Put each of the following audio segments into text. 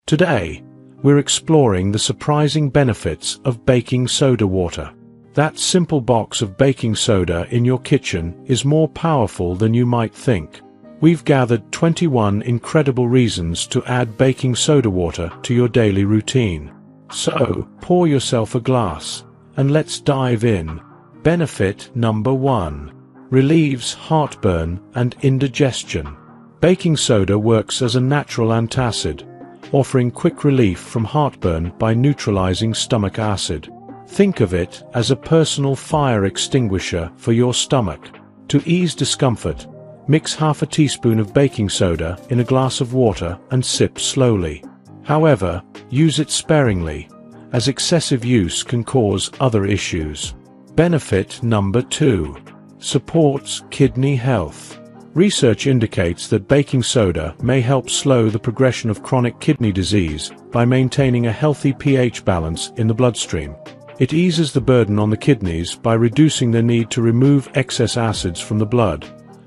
Today, we're exploring the surprising benefits of baking soda water. That simple box of baking soda in your kitchen is more powerful than you might think. We've gathered 21 incredible reasons to add baking soda water to your daily routine. So, pour yourself a glass, and let's dive in. Benefit number 1. Relieves heartburn and indigestion. Baking soda works as a natural antacid, offering quick relief from heartburn by neutralizing stomach acid. Think of it as a personal fire extinguisher for your stomach. To ease discomfort, mix half a teaspoon of baking soda in a glass of water and sip slowly. However, use it sparingly, as excessive use can cause other issues. Benefit number 2. Supports kidney health. Research indicates that baking soda may help slow the progression of chronic kidney disease by maintaining a healthy pH balance in the bloodstream. It eases the burden on the kidneys by reducing the need to remove excess acids from the blood,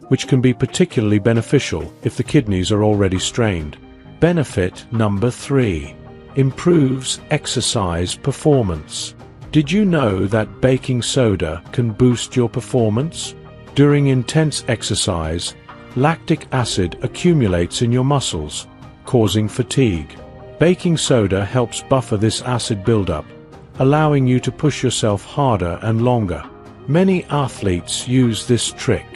which can be particularly beneficial if the kidneys are already strained. Benefit number 3. Improves exercise performance. Did you know that baking soda can boost your performance? During intense exercise, lactic acid accumulates in your muscles, causing fatigue. Baking soda helps buffer this acid buildup, allowing you to push yourself harder and longer. Many athletes use this trick.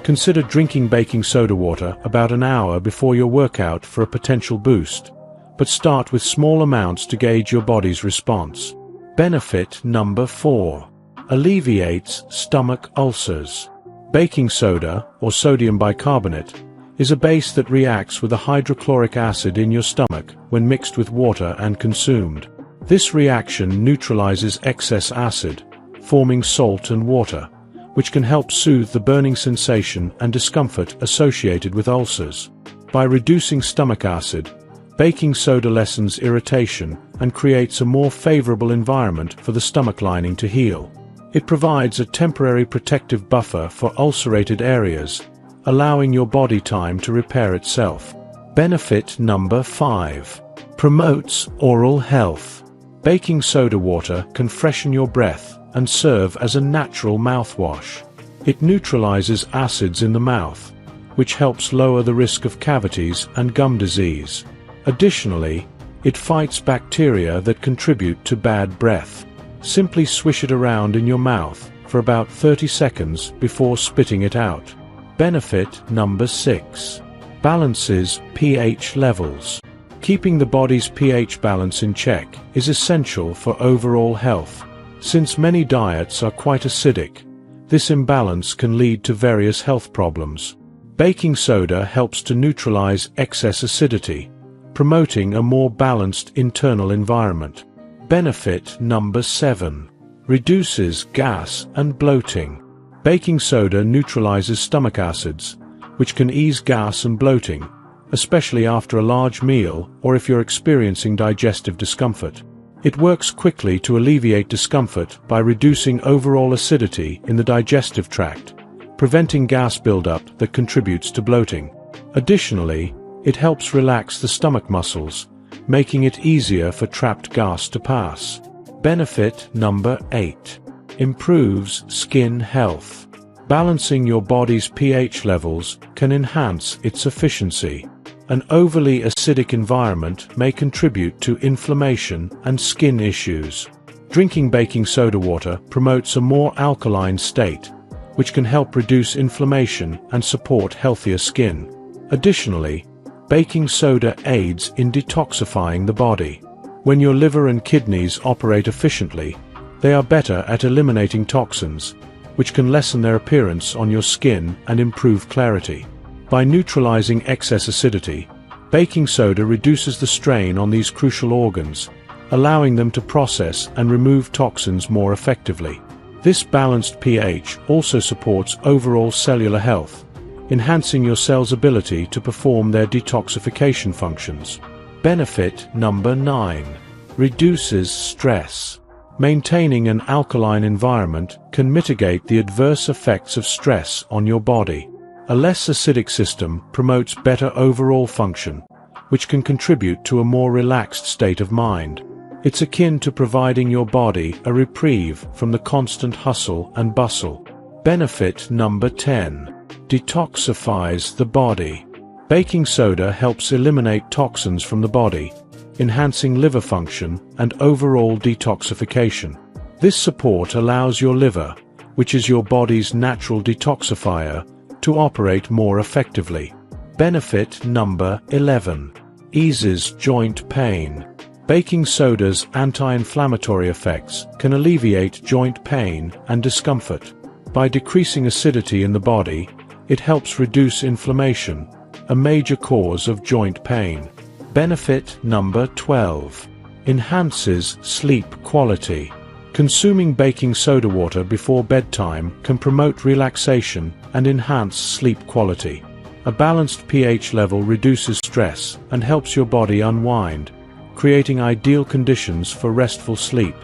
Consider drinking baking soda water about an hour before your workout for a potential boost, but start with small amounts to gauge your body's response. Benefit number 4. Alleviates stomach ulcers. Baking soda, or sodium bicarbonate, is a base that reacts with a hydrochloric acid in your stomach when mixed with water and consumed. This reaction neutralizes excess acid, forming salt and water, which can help soothe the burning sensation and discomfort associated with ulcers. By reducing stomach acid, baking soda lessens irritation and creates a more favorable environment for the stomach lining to heal. It provides a temporary protective buffer for ulcerated areas, allowing your body time to repair itself. Benefit number 5. Promotes oral health. Baking soda water can freshen your breath and serve as a natural mouthwash. It neutralizes acids in the mouth, which helps lower the risk of cavities and gum disease. Additionally, it fights bacteria that contribute to bad breath. Simply swish it around in your mouth for about 30 seconds before spitting it out. Benefit number 6. Balances pH levels. Keeping the body's pH balance in check is essential for overall health. Since many diets are quite acidic, this imbalance can lead to various health problems. Baking soda helps to neutralize excess acidity, promoting a more balanced internal environment. Benefit number 7. Reduces gas and bloating. Baking soda neutralizes stomach acids, which can ease gas and bloating, especially after a large meal or if you're experiencing digestive discomfort. It works quickly to alleviate discomfort by reducing overall acidity in the digestive tract, preventing gas buildup that contributes to bloating. Additionally, it helps relax the stomach muscles, making it easier for trapped gas to pass. Benefit number 8. Improves skin health. Balancing your body's pH levels can enhance its efficiency. An overly acidic environment may contribute to inflammation and skin issues. Drinking baking soda water promotes a more alkaline state, which can help reduce inflammation and support healthier skin. Additionally, baking soda aids in detoxifying the body. When your liver and kidneys operate efficiently, they are better at eliminating toxins, which can lessen their appearance on your skin and improve clarity. By neutralizing excess acidity, baking soda reduces the strain on these crucial organs, allowing them to process and remove toxins more effectively. This balanced pH also supports overall cellular health, enhancing your cells' ability to perform their detoxification functions. Benefit number 9. Reduces stress. Maintaining an alkaline environment can mitigate the adverse effects of stress on your body. A less acidic system promotes better overall function, which can contribute to a more relaxed state of mind. It's akin to providing your body a reprieve from the constant hustle and bustle. Benefit number 10. Detoxifies the body. Baking soda helps eliminate toxins from the body, enhancing liver function and overall detoxification. This support allows your liver, which is your body's natural detoxifier, to operate more effectively. Benefit number 11. Eases joint pain. Baking soda's anti-inflammatory effects can alleviate joint pain and discomfort. By decreasing acidity in the body, it helps reduce inflammation, a major cause of joint pain. Benefit number 12. Enhances sleep quality. Consuming baking soda water before bedtime can promote relaxation and enhance sleep quality. A balanced pH level reduces stress and helps your body unwind, creating ideal conditions for restful sleep.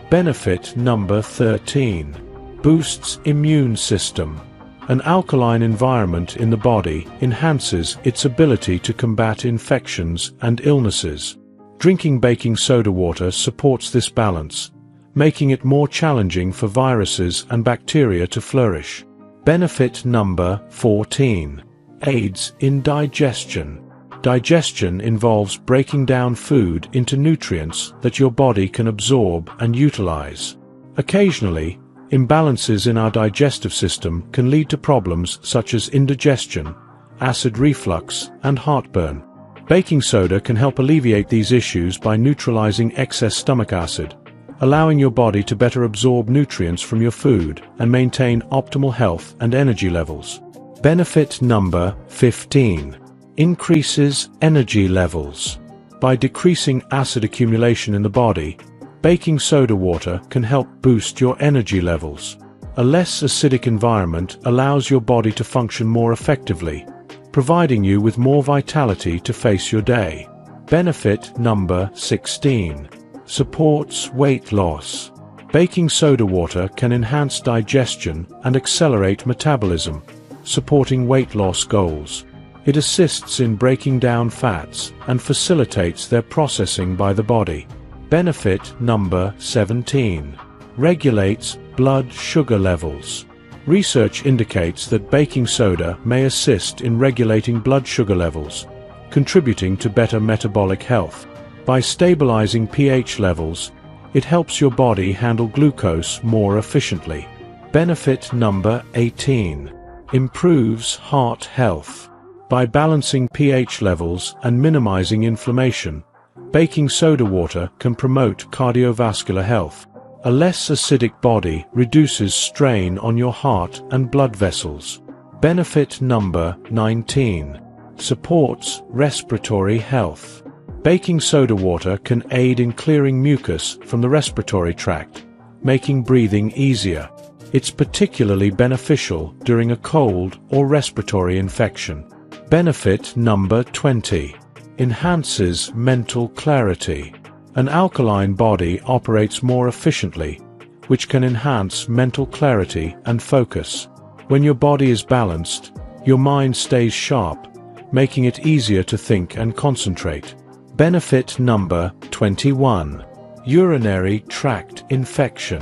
Benefit number 13. Boosts immune system. An alkaline environment in the body enhances its ability to combat infections and illnesses. Drinking baking soda water supports this balance, making it more challenging for viruses and bacteria to flourish. Benefit number 14. Aids in digestion. Digestion involves breaking down food into nutrients that your body can absorb and utilize. Occasionally, imbalances in our digestive system can lead to problems such as indigestion, acid reflux, and heartburn. Baking soda can help alleviate these issues by neutralizing excess stomach acid, allowing your body to better absorb nutrients from your food and maintain optimal health and energy levels. Benefit number 15. Increases energy levels. By decreasing acid accumulation in the body, baking soda water can help boost your energy levels. A less acidic environment allows your body to function more effectively, providing you with more vitality to face your day. Benefit number 16. Supports weight loss. Baking soda water can enhance digestion and accelerate metabolism, supporting weight loss goals. It assists in breaking down fats and facilitates their processing by the body. Benefit number 17. Regulates blood sugar levels. Research indicates that baking soda may assist in regulating blood sugar levels, contributing to better metabolic health. By stabilizing pH levels, it helps your body handle glucose more efficiently. Benefit number 18. Improves heart health. By balancing pH levels and minimizing inflammation, baking soda water can promote cardiovascular health. A less acidic body reduces strain on your heart and blood vessels. Benefit number 19. Supports respiratory health. Baking soda water can aid in clearing mucus from the respiratory tract, making breathing easier. It's particularly beneficial during a cold or respiratory infection. Benefit number 20. Enhances mental clarity. An alkaline body operates more efficiently, which can enhance mental clarity and focus. When your body is balanced, your mind stays sharp, making it easier to think and concentrate. Benefit number 21. Urinary tract infection.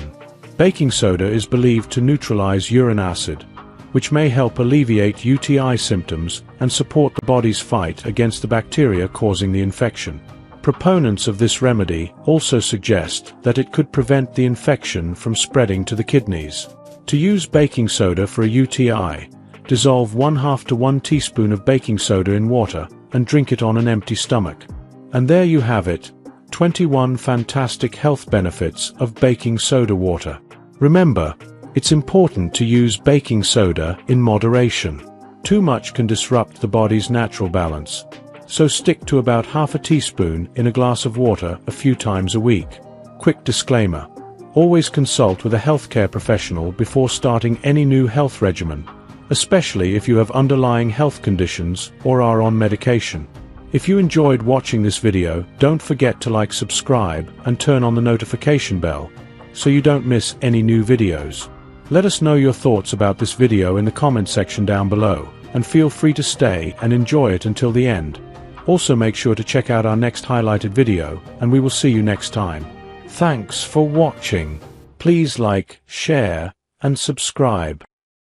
Baking soda is believed to neutralize urine acid, which may help alleviate UTI symptoms and support the body's fight against the bacteria causing the infection. Proponents of this remedy also suggest that it could prevent the infection from spreading to the kidneys. To use baking soda for a UTI, dissolve 1/2 to 1 teaspoon of baking soda in water and drink it on an empty stomach. And there you have it, 21 fantastic health benefits of baking soda water. Remember, it's important to use baking soda in moderation. Too much can disrupt the body's natural balance, so stick to about 1/2 teaspoon in a glass of water a few times a week. Quick disclaimer: always consult with a healthcare professional before starting any new health regimen, especially if you have underlying health conditions or are on medication. If you enjoyed watching this video, don't forget to like, subscribe, and turn on the notification bell, so you don't miss any new videos. Let us know your thoughts about this video in the comment section down below, and feel free to stay and enjoy it until the end. Also make sure to check out our next highlighted video, and we will see you next time. Thanks for watching. Please like, share, and subscribe.